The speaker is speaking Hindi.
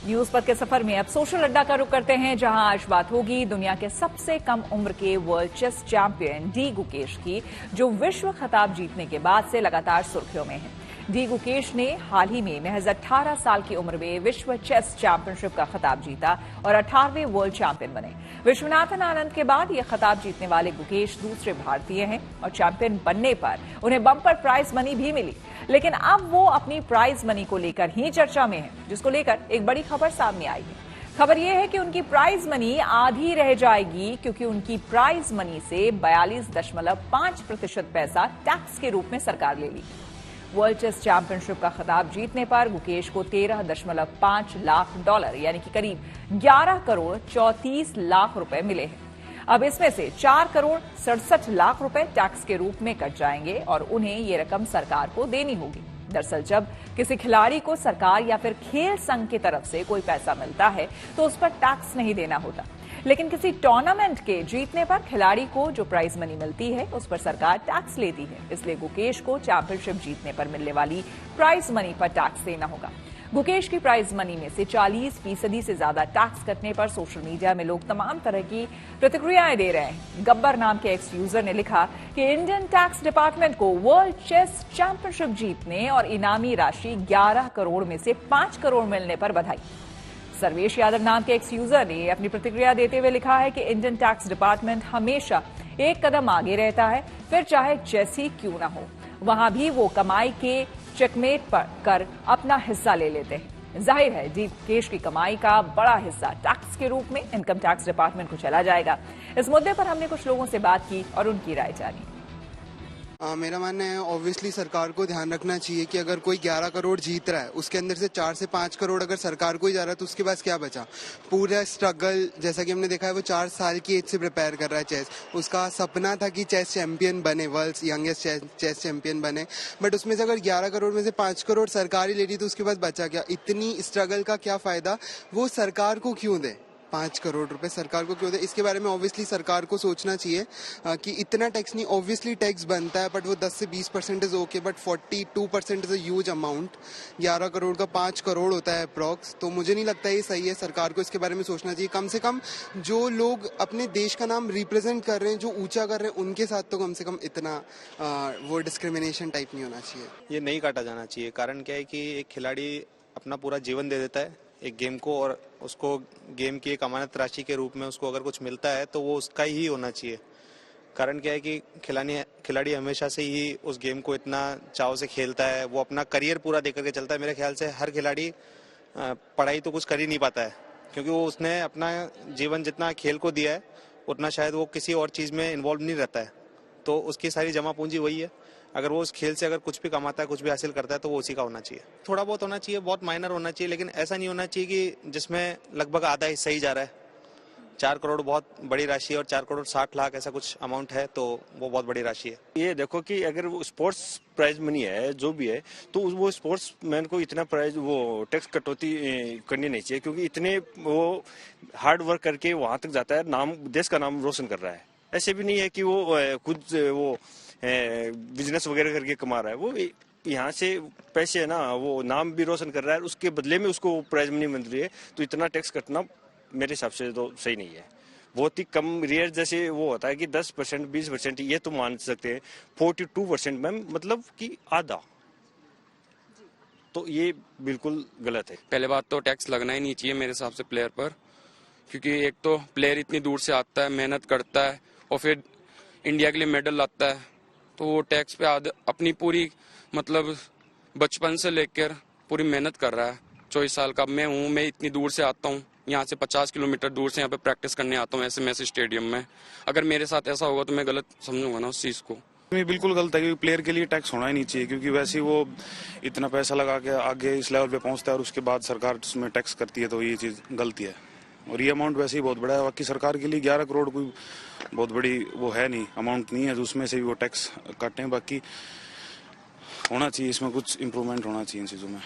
न्यूज पथ के सफर में अब सोशल अड्डा का रुख करते हैं, जहां आज बात होगी दुनिया के सबसे कम उम्र के world chess champion D Gukesh की, जो विश्व खिताब जीतने के बाद से लगातार सुर्खियों में है। डी गुकेश ने हाल ही में महज 18 साल की उम्र में विश्व चेस चैंपियनशिप का खिताब जीता और 18वें वर्ल्ड चैंपियन बने। विश्वनाथन आनंद के बाद ये खिताब जीतने वाले गुकेश दूसरे भारतीय हैं और चैंपियन बनने पर उन्हें बम्पर प्राइज मनी भी मिली। लेकिन अब वो अपनी प्राइज मनी को लेकर ही चर्चा में है, जिसको लेकर एक बड़ी खबर सामने आई है। खबर यह है कि उनकी प्राइज मनी आधी रह जाएगी, क्योंकि उनकी प्राइज मनी से 42.5% पैसा टैक्स के रूप में सरकार ले ली। वर्ल्ड चेस चैंपियनशिप का खिताब जीतने पर गुकेश को $13.5 लाख यानी कि करीब 11 करोड़ 34 लाख रुपए मिले हैं। अब इसमें से 4 करोड़ 67 लाख रुपए टैक्स के रूप में कट जाएंगे और उन्हें ये रकम सरकार को देनी होगी। दरअसल जब किसी खिलाड़ी को सरकार या फिर खेल संघ की तरफ से कोई पैसा मिलता है तो उस पर टैक्स नहीं देना होता, लेकिन किसी टूर्नामेंट के जीतने पर खिलाड़ी को जो प्राइज मनी मिलती है उस पर सरकार टैक्स लेती है। इसलिए गुकेश को चैंपियनशिप जीतने पर मिलने वाली प्राइज मनी पर टैक्स देना होगा। गुकेश की प्राइज मनी में से 40% से ज्यादा टैक्स कटने पर सोशल मीडिया में लोग तमाम तरह की प्रतिक्रियाएं दे रहे हैं। गब्बर नाम के एक्स यूजर ने लिखा कि इंडियन टैक्स डिपार्टमेंट को वर्ल्ड चेस चैंपियनशिप जीतने और इनामी राशि 11 करोड़ में से 5 करोड़ मिलने पर बधाई। सर्वेश यादव नाम के एक्स यूजर ने अपनी प्रतिक्रिया देते हुए लिखा है कि इंडियन टैक्स डिपार्टमेंट हमेशा एक कदम आगे रहता है, फिर चाहे चेस ही क्यों ना हो, वहां भी वो कमाई के चेकमेट पर कर अपना हिस्सा ले लेते हैं। जाहिर है डी गुकेश की कमाई का बड़ा हिस्सा टैक्स के रूप में इनकम टैक्स डिपार्टमेंट को चला जाएगा। इस मुद्दे पर हमने कुछ लोगों से बात की और उनकी राय जानी। मेरा मानना है ऑब्वियसली सरकार को ध्यान रखना चाहिए कि अगर कोई 11 करोड़ जीत रहा है, उसके अंदर से 4 से 5 करोड़ अगर सरकार को ही जा रहा है तो उसके पास क्या बचा। पूरा स्ट्रगल जैसा कि हमने देखा है, वो 4 साल की एज से प्रिपेयर कर रहा है चेस। उसका सपना था कि चेस चैंपियन बने, वर्ल्ड्स यंगेस्ट चेस चैंपियन बने, बट उसमें से अगर 11 करोड़ में से 5 करोड़ सरकार ही ले रही तो उसके पास बचा क्या। इतनी स्ट्रगल का क्या फायदा, वो सरकार को क्यों दे, 5 करोड़ रुपए सरकार को क्यों दे। इसके बारे में ऑब्वियसली सरकार को सोचना चाहिए कि इतना टैक्स नहीं, ऑब्वियसली टैक्स बनता है, बट वो 10 से 20% is okay, but 42% is a huge amount. 11 crore का 5 करोड़ होता है अप्रॉक्स, तो मुझे नहीं लगता ये सही है। सरकार को इसके बारे में सोचना चाहिए। कम से कम जो लोग अपने देश का नाम रिप्रेजेंट कर रहे हैं, जो ऊंचा कर रहे हैं, उनके साथ तो कम से कम इतना वो डिस्क्रिमिनेशन टाइप नहीं होना चाहिए। ये नहीं काटा जाना चाहिए। कारण क्या है कि एक खिलाड़ी अपना पूरा जीवन दे देता है एक गेम को, और उसको गेम की एक अमानत राशि के रूप में उसको अगर कुछ मिलता है तो वो उसका ही होना चाहिए। कारण क्या है कि खिलाड़ी हमेशा से ही उस गेम को इतना चाव से खेलता है, वो अपना करियर पूरा देकर के चलता है। मेरे ख्याल से हर खिलाड़ी पढ़ाई तो कुछ कर ही नहीं पाता है, क्योंकि वो उसने अपना जीवन जितना खेल को दिया है उतना शायद वो किसी और चीज़ में इन्वॉल्व नहीं रहता है, तो उसकी सारी जमा पूंजी वही है। अगर वो उस खेल से अगर कुछ भी कमाता है, कुछ भी हासिल करता है, तो वो उसी का होना चाहिए। थोड़ा बहुत होना चाहिए, बहुत माइनर होना चाहिए, लेकिन ऐसा नहीं होना चाहिए कि जिसमें लगभग आधा हिस्सा ही जा रहा है। 4 करोड़ बहुत बड़ी राशि है और 4 करोड़ 60 लाख ऐसा कुछ अमाउंट है, तो वो बहुत बड़ी राशि है। ये देखो कि अगर वो स्पोर्ट्स प्राइज मनी है जो भी है, तो वो स्पोर्ट्स मैन को इतना प्राइज वो टैक्स कटौती करनी नहीं चाहिए, क्योंकि इतने वो हार्ड वर्क करके वहां तक जाता है, नाम देश का नाम रोशन कर रहा है। ऐसे भी नहीं है कि वो खुद वो बिजनेस वगैरह करके कमा रहा है। वो यहाँ से पैसे है ना, वो नाम भी रोशन कर रहा है, उसके बदले में उसको प्राइज मनी मिल रही है, तो इतना टैक्स कटना मेरे हिसाब से तो सही नहीं है। बहुत ही कम रेयर जैसे वो होता है कि 10% 20% ये तो मान सकते हैं, 42% मैम मतलब कि आधा, तो ये बिल्कुल गलत है। पहले बात तो टैक्स लगना ही नहीं चाहिए मेरे हिसाब से प्लेयर पर, क्योंकि एक तो प्लेयर इतनी दूर से आता है, मेहनत करता है और फिर इंडिया के लिए मेडल लाता है, तो वो टैक्स पे अपनी पूरी मतलब बचपन से लेकर पूरी मेहनत कर रहा है। 24 साल का मैं हूँ, मैं इतनी दूर से आता हूँ, यहाँ से 50 किलोमीटर दूर से यहाँ पे प्रैक्टिस करने आता हूँ ऐसे स्टेडियम में। अगर मेरे साथ ऐसा होगा तो मैं गलत समझूंगा ना उस चीज को। बिल्कुल गलत है, क्योंकि प्लेयर के लिए टैक्स होना ही नहीं चाहिए, क्योंकि वैसे ही वो इतना पैसा लगा के आगे इस लेवल पे पहुंचता है और उसके बाद सरकार उसमें टैक्स करती है, तो ये चीज गलती है। और ये अमाउंट वैसे ही बहुत बड़ा है, बाकी सरकार के लिए 11 करोड़ कोई बहुत बड़ी वो है नहीं, अमाउंट नहीं है, तो उसमें से भी वो टैक्स काटें। बाकी होना चाहिए, इसमें कुछ इम्प्रूवमेंट होना चाहिए इन चीज़ों में।